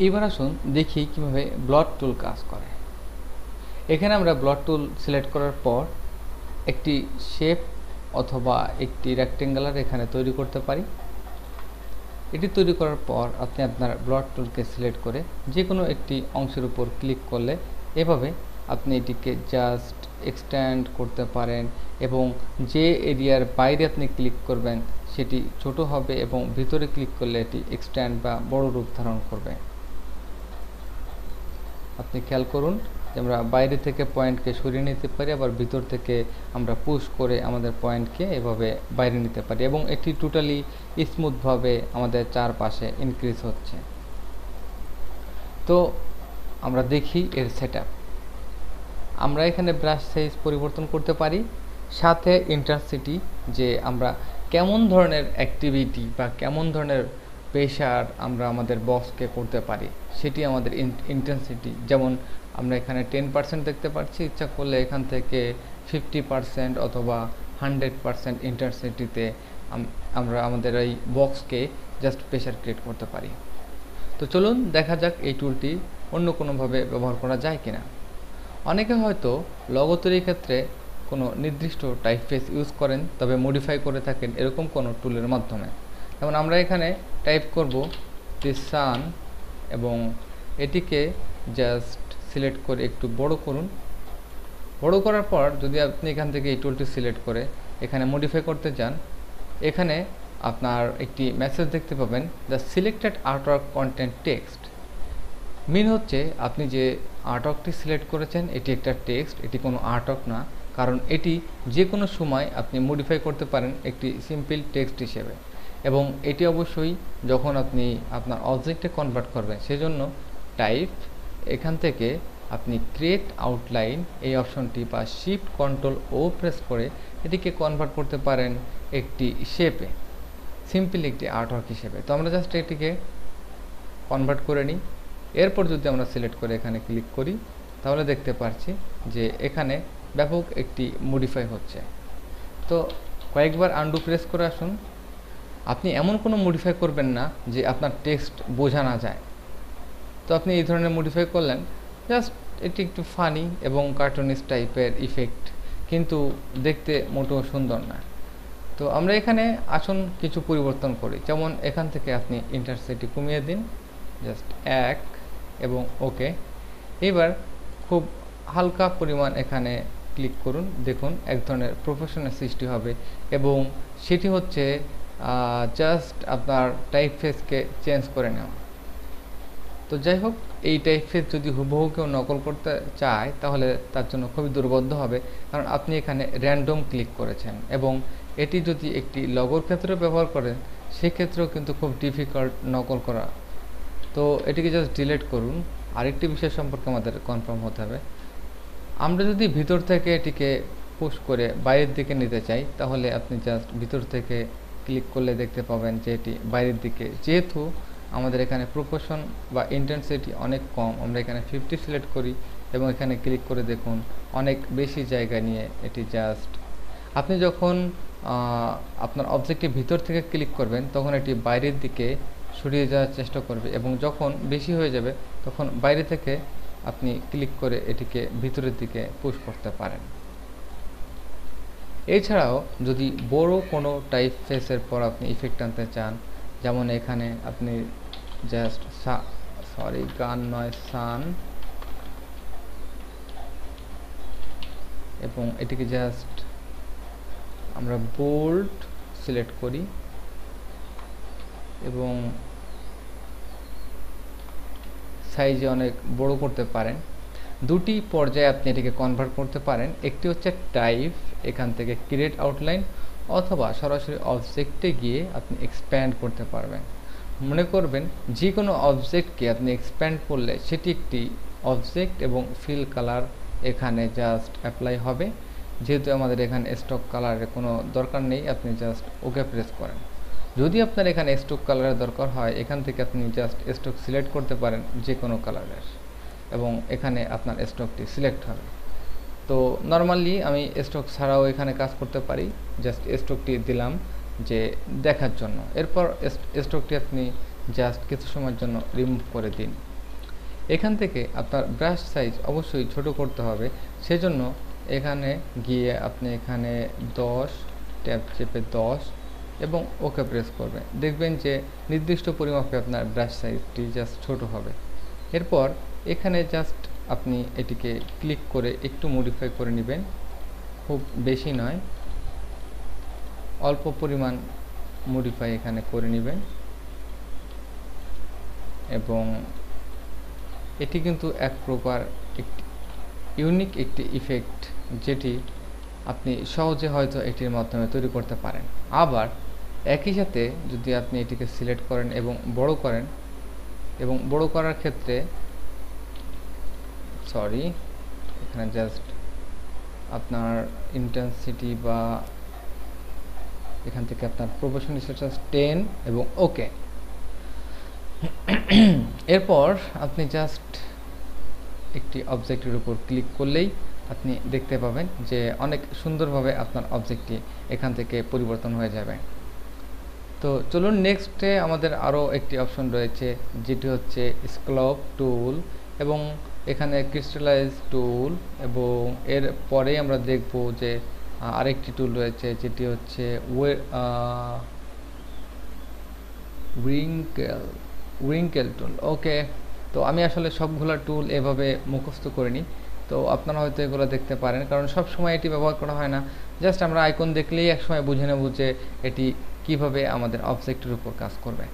এবার আসুন দেখি কিভাবে ব্লট টুল কাজ করে। এখানে আমরা ব্লট টুল সিলেক্ট করার পর একটি শেপ অথবা একটি রেক্টেঙ্গুলার এখানে তৈরি করতে পারি। এটি তৈরি করার পর আপনি আপনার ব্লট টুলকে সিলেক্ট করে যে কোনো একটি অংশের উপর ক্লিক করলে এভাবে আপনি এটিকে জাস্ট এক্সটেন্ড করতে পারেন এবং যে এরিয়ার বাইরে আপনি ক্লিক করবেন সেটি ছোট হবে এবং ভিতরে ক্লিক করলে এটি এক্সটেন্ড বা বড় রূপ ধারণ করবে। আপনি খেয়াল করুন যে আমরা বাইরে থেকে পয়েন্টকে সরিয়ে নিতে পারি, আবার ভিতর থেকে আমরা পুশ করে আমাদের পয়েন্টকে এভাবে বাইরে নিতে পারি এবং এটি টোটালি স্মুথভাবে আমাদের চারপাশে ইনক্রিজ হচ্ছে। তো আমরা দেখি এর সেটআপ। আমরা এখানে ব্রাশ সাইজ পরিবর্তন করতে পারি, সাথে ইন্টেন্সিটি, যে আমরা কেমন ধরনের অ্যাক্টিভিটি বা কেমন ধরনের প্রেশার আমরা আমাদের বক্সকে করতে পারি সেটি আমাদের ইন্টেন্সিটি। যেমন আমরা এখানে 10% দেখতে পাচ্ছি, ইচ্ছা করলে এখান থেকে 50% অথবা 100% ইন্টেন্সিটিতে আমরা আমাদের এই বক্সকে জাস্ট প্রেশার ক্রিয়েট করতে পারি। তো চলুন দেখা যাক এই টুলটি অন্য কোনোভাবে ব্যবহার করা যায় কিনা। অনেকে হয়তো লগো তৈরির ক্ষেত্রে কোনো নির্দিষ্ট টাইপফেস ইউজ করেন, তবে মডিফাই করে থাকেন এরকম কোনো টুলের মাধ্যমে। যেমন আমরা এখানে টাইপ করব দি সান এবং এটিকে জাস্ট সিলেক্ট করে একটু বড় করুন। বড় করার পর যদি আপনি এখান থেকে এই টুলটি সিলেক্ট করে এখানে মডিফাই করতে চান, এখানে আপনার একটি মেসেজ দেখতে পাবেন, the selected artwork content text. Mean হচ্ছে আপনি যে আর্টওয়ার্কটি সিলেক্ট করেছেন এটি একটা টেক্সট, এটি কোনো আর্টওয়ার্ক না, কারণ এটি যে কোনো সময় আপনি মডিফাই করতে পারেন একটি সিম্পল টেক্সট হিসেবে। এবং এটি অবশ্যই যখন আপনি আপনার অবজেক্টে কনভার্ট করবেন সেজন্য টাইপ, এখান থেকে আপনি ক্রিয়েট আউটলাইন এই অপশনটি বা শিফট কন্ট্রোল ও প্রেস করে এটিকে কনভার্ট করতে পারেন একটি শেপে, সিম্পল একটি আর্টওয়ার্ক হিসেবে। তো আমরা জাস্ট এটিকে কনভার্ট করে নিই। এরপর যদি আমরা সিলেক্ট করে এখানে ক্লিক করি তাহলে দেখতে পাচ্ছি যে এখানে ব্যাপক একটি মডিফাই হচ্ছে। তো কয়েকবার আন্ডু প্রেস করে আসুন। আপনি এমন কোনো মডিফাই করবেন না যে আপনার টেক্সট বোঝা না যায়। তো আপনি এই ধরনের মডিফাই করলেন, জাস্ট এটি একটু ফানি এবং কার্টুনিস্ট টাইপের ইফেক্ট, কিন্তু দেখতে মোটেও সুন্দর না। তো আমরা এখানে আসুন কিছু পরিবর্তন করি। যেমন এখান থেকে আপনি ইন্টেন্সিটি কমিয়ে দিন, জাস্ট 1 এবং ওকে। এবার খুব হালকা পরিমাণ এখানে ক্লিক করুন, দেখুন এক ধরনের প্রফেশনের সৃষ্টি হবে এবং সেটি হচ্ছে জাস্ট আপনার টাইপফেসকে চেঞ্জ করে নেওয়া। তো যাই হোক, এই টাইপফেস যদি হুবহু কেউ নকল করতে চায় তাহলে তার জন্য খুবই দুর্বোধ্য হবে, কারণ আপনি এখানে র্যান্ডম ক্লিক করেছেন এবং এটি যদি একটি লগোর ক্ষেত্রে ব্যবহার করেন সেক্ষেত্রেও কিন্তু খুব ডিফিকাল্ট নকল করা। তো এটিকে জাস্ট ডিলিট করুন। আরেকটি বিষয় সম্পর্কে আমাদের কনফার্ম হতে হবে, আমরা যদি ভিতর থেকে এটিকে পুশ করে বাইরের দিকে নিতে চাই তাহলে আপনি জাস্ট ভিতর থেকে ক্লিক করলে দেখতে পাবেন যে এটি বাইরের দিকে। যেহেতু আমাদের এখানে প্রপোর্শন বা ইন্টেন্সিটি অনেক কম, আমরা এখানে 50 সিলেক্ট করি এবং এখানে ক্লিক করে দেখুন অনেক বেশি জায়গা নিয়ে এটি জাস্ট। আপনি যখন আপনার অবজেক্টের ভিতর থেকে ক্লিক করবেন তখন এটি বাইরের দিকে সরিয়ে যাওয়ার চেষ্টা করবে এবং যখন বেশি হয়ে যাবে তখন বাইরে থেকে আপনি ক্লিক করে এটিকে ভিতরের দিকে পুশ করতে পারেন। এছাড়াও যদি বড় কোনো টাইপ ফেসের পর আপনি ইফেক্ট আনতে চান, যেমন এখানে আপনি জাস্ট গান নয় সান এবং এটিকে জাস্ট আমরা বোল্ড সিলেক্ট করি এবং সাইজে অনেক বড় করতে পারেন। দুটি পর্যায়ে আপনি এটিকে কনভার্ট করতে পারেন, একটি হচ্ছে টাইপ, এখান থেকে ক্রিয়েট আউটলাইন, অথবা সরাসরি অবজেক্টে গিয়ে আপনি এক্সপ্যান্ড করতে পারবেন। মনে করবেন যে কোনো অবজেক্টকে আপনি এক্সপ্যান্ড করলে সেটি একটি অবজেক্ট এবং ফিল কালার এখানে জাস্ট অ্যাপ্লাই হবে। যেহেতু আমাদের এখানে স্টক কালারের কোনো দরকার নেই, আপনি জাস্ট ওকে প্রেস করেন। যদি আপনার এখানে স্টক কালারের দরকার হয় এখান থেকে আপনি জাস্ট স্টক সিলেক্ট করতে পারেন যে কোনো কালারের এবং এখানে আপনার স্টকটি সিলেক্ট হবে। তো নর্মালি আমি স্টক ছাড়াও এখানে কাজ করতে পারি, জাস্ট স্টকটি দিলাম যে দেখার জন্য। এরপর স্টকটি আপনি জাস্ট কিছু সময়ের জন্য রিমুভ করে দিন। এখান থেকে আপনার ব্রাশ সাইজ অবশ্যই ছোট করতে হবে, সেজন্য এখানে গিয়ে আপনি এখানে 10 ট্যাব চেপে 10 এবং ওকে প্রেস করবেন। দেখবেন যে নির্দিষ্ট পরিমাপে আপনার ব্রাশ সাইজটি জাস্ট ছোট হবে। এরপর এখানে জাস্ট আপনি এটিকে ক্লিক করে একটু মডিফাই করে নেবেন, খুব বেশি নয়, অল্প পরিমাণ মডিফাই এখানে করে নেবেন। এবং এটি কিন্তু এক প্রকার একটি ইউনিক একটি ইফেক্ট, যেটি আপনি সহজে হয়তো এটির মাধ্যমে তৈরি করতে পারেন। আবার একই সাথে যদি আপনি এটিকে সিলেক্ট করেন এবং বড় করেন, এবং বড় করার ক্ষেত্রে এখানে জাস্ট আপনার ইন্টেন্সিটি বা এখান থেকে আপনার প্রপোর্শন সেটা 10 এবং ওকে। এরপর আপনি জাস্ট একটি অবজেক্টের উপর ক্লিক করলেই আপনি দেখতে পাবেন যে অনেক সুন্দরভাবে আপনার অবজেক্টটি এখান থেকে পরিবর্তন হয়ে যাবে। তো চলুন নেক্সটে আমাদের আরও একটি অপশন রয়েছে, যেটি হচ্ছে স্ক্লপ টুল এবং এখানে ক্রিস্টালাইজ টুল, এবং এর পরেই আমরা দেখব যে আরেকটি টুল রয়েছে যেটি হচ্ছে উইঙ্কেল টুল। ওকে, তো আমি আসলে সবগুলো টুল এভাবে মুখস্থ করিনি, তো আপনারা হয়তো এগুলো দেখতে পারেন, কারণ সব সময় এটি ব্যবহার করা হয় না। জাস্ট আমরা আইকন দেখলেই একসময় বুঝে নেব যে এটি কিভাবে আমাদের অবজেক্টের উপর কাজ করবে।